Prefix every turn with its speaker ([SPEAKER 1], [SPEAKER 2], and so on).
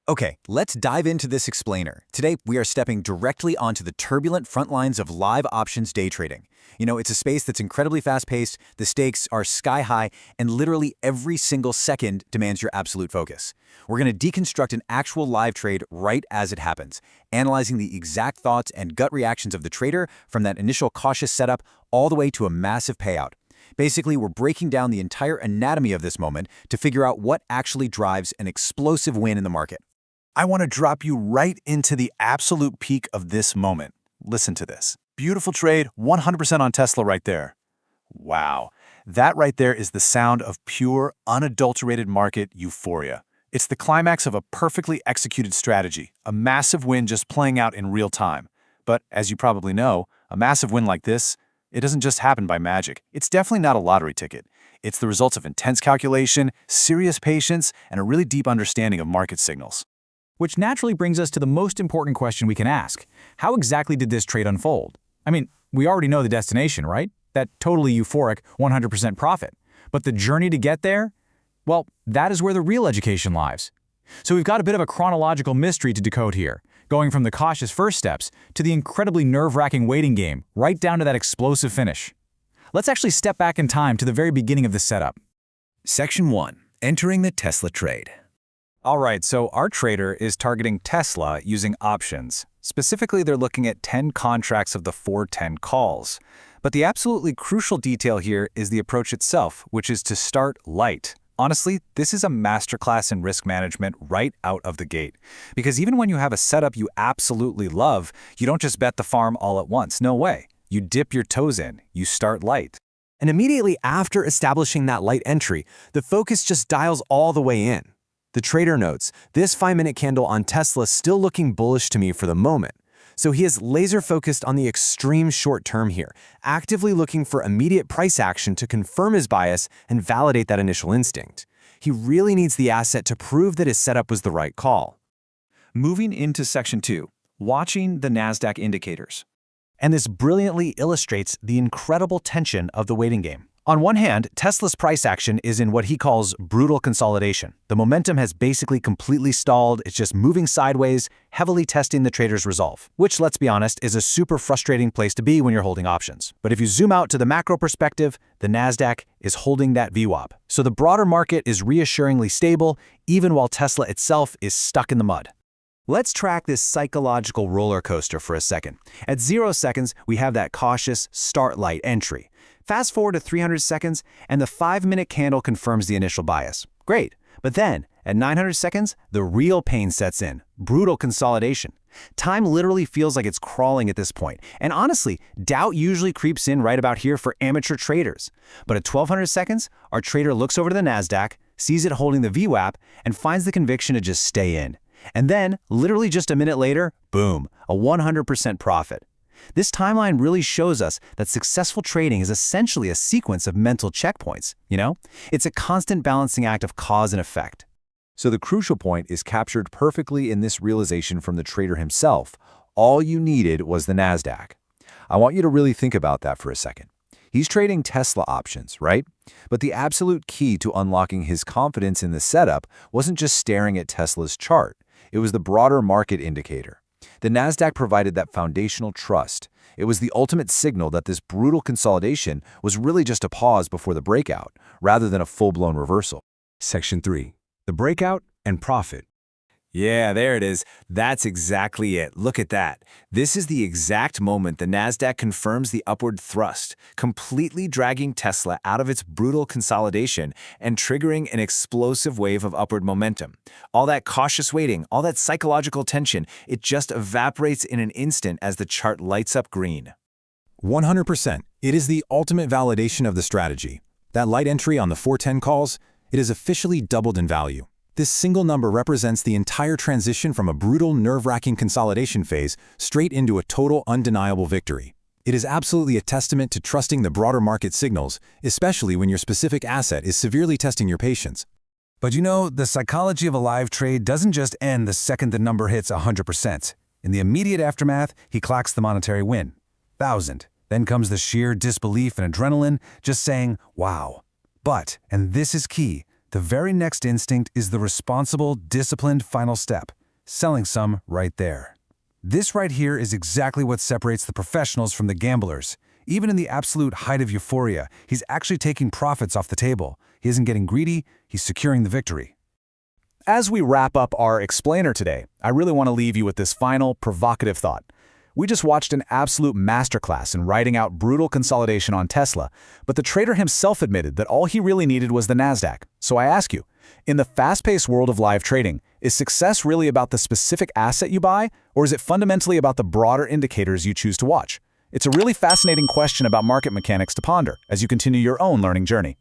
[SPEAKER 1] Okay, let's dive into this explainer. Today, we are stepping directly onto the turbulent front lines of live options day trading. It's a space that's incredibly fast-paced, the stakes are sky-high, and literally every single second demands your absolute focus. We're going to deconstruct an actual live trade right as it happens, analyzing the exact thoughts and gut reactions of the trader from that initial cautious setup all the way to a massive payout. Basically, we're breaking down the entire anatomy of this moment to figure out what actually drives an explosive win in the market.
[SPEAKER 2] I want to drop you right into the absolute peak of this moment. Listen to this. Beautiful trade, 100% on Tesla right there. Wow. That right there is the sound of pure, unadulterated market euphoria. It's the climax of a perfectly executed strategy, a massive win just playing out in real time. But as you probably know, a massive win like this, it doesn't just happen by magic. It's definitely not a lottery ticket. It's the result of intense calculation, serious patience, and a really deep understanding of market signals.
[SPEAKER 3] Which naturally brings us to the most important question we can ask. How exactly did this trade unfold? I mean, we already know the destination, right? That totally euphoric 100% profit. But the journey to get there? Well, that is where the real education lies. So we've got a bit of a chronological mystery to decode here, going from the cautious first steps to the incredibly nerve-wracking waiting game, right down to that explosive finish. Let's actually step back in time to the very beginning of the setup.
[SPEAKER 4] Section 1. Entering the Tesla trade.
[SPEAKER 1] All right, so our trader is targeting Tesla using options. Specifically, they're looking at 10 contracts of the 410 calls. But the absolutely crucial detail here is the approach itself, which is to start light. Honestly, this is a masterclass in risk management right out of the gate. Because even when you have a setup you absolutely love, you don't just bet the farm all at once. No way. You dip your toes in. You start light.
[SPEAKER 5] And immediately after establishing that light entry, the focus just dials all the way in. The trader notes, this 5-minute candle on Tesla still looking bullish to me for the moment. So he is laser-focused on the extreme short term here, actively looking for immediate price action to confirm his bias and validate that initial instinct. He really needs the asset to prove that his setup was the right call.
[SPEAKER 1] Moving into Section 2, watching the NASDAQ indicators. And this brilliantly illustrates the incredible tension of the waiting game. On one hand, Tesla's price action is in what he calls brutal consolidation. The momentum has basically completely stalled, it's just moving sideways, heavily testing the trader's resolve, which, let's be honest, is a super frustrating place to be when you're holding options. But if you zoom out to the macro perspective, the NASDAQ is holding that VWAP. So the broader market is reassuringly stable, even while Tesla itself is stuck in the mud. Let's track this psychological roller coaster for a second. At 0 seconds, we have that cautious start light entry. Fast forward to 300 seconds, and the 5-minute candle confirms the initial bias. Great. But then, at 900 seconds, the real pain sets in. Brutal consolidation. Time literally feels like it's crawling at this point. And honestly, doubt usually creeps in right about here for amateur traders. But at 1200 seconds, our trader looks over to the NASDAQ, sees it holding the VWAP, and finds the conviction to just stay in. And then, literally just a minute later, boom, a 100% profit. This timeline really shows us that successful trading is essentially a sequence of mental checkpoints, It's a constant balancing act of cause and effect.
[SPEAKER 2] So the crucial point is captured perfectly in this realization from the trader himself. All you needed was the NASDAQ. I want you to really think about that for a second. He's trading Tesla options, right? But the absolute key to unlocking his confidence in the setup wasn't just staring at Tesla's chart. It was the broader market indicator. The NASDAQ provided that foundational trust. It was the ultimate signal that this brutal consolidation was really just a pause before the breakout, rather than a full-blown reversal.
[SPEAKER 4] Section 3. The breakout and profit.
[SPEAKER 1] Yeah, there it is. That's exactly it. Look at that. This is the exact moment the NASDAQ confirms the upward thrust, completely dragging Tesla out of its brutal consolidation and triggering an explosive wave of upward momentum. All that cautious waiting, all that psychological tension, it just evaporates in an instant as the chart lights up green.
[SPEAKER 3] 100%. It is the ultimate validation of the strategy. That light entry on the 410 calls, it is officially doubled in value. This single number represents the entire transition from a brutal, nerve-wracking consolidation phase straight into a total, undeniable victory. It is absolutely a testament to trusting the broader market signals, especially when your specific asset is severely testing your patience.
[SPEAKER 4] But the psychology of a live trade doesn't just end the second the number hits 100%. In the immediate aftermath, he clocks the monetary win. 1,000. Then comes the sheer disbelief and adrenaline, just saying, wow. But, and this is key, The very next instinct is the responsible, disciplined final step, selling some right there. This right here is exactly what separates the professionals from the gamblers. Even in the absolute height of euphoria, he's actually taking profits off the table. He isn't getting greedy, he's securing the victory.
[SPEAKER 1] As we wrap up our explainer today, I really want to leave you with this final, provocative thought. We just watched an absolute masterclass in writing out brutal consolidation on Tesla, but the trader himself admitted that all he really needed was the Nasdaq. So I ask you, in the fast-paced world of live trading, is success really about the specific asset you buy, or is it fundamentally about the broader indicators you choose to watch? It's a really fascinating question about market mechanics to ponder as you continue your own learning journey.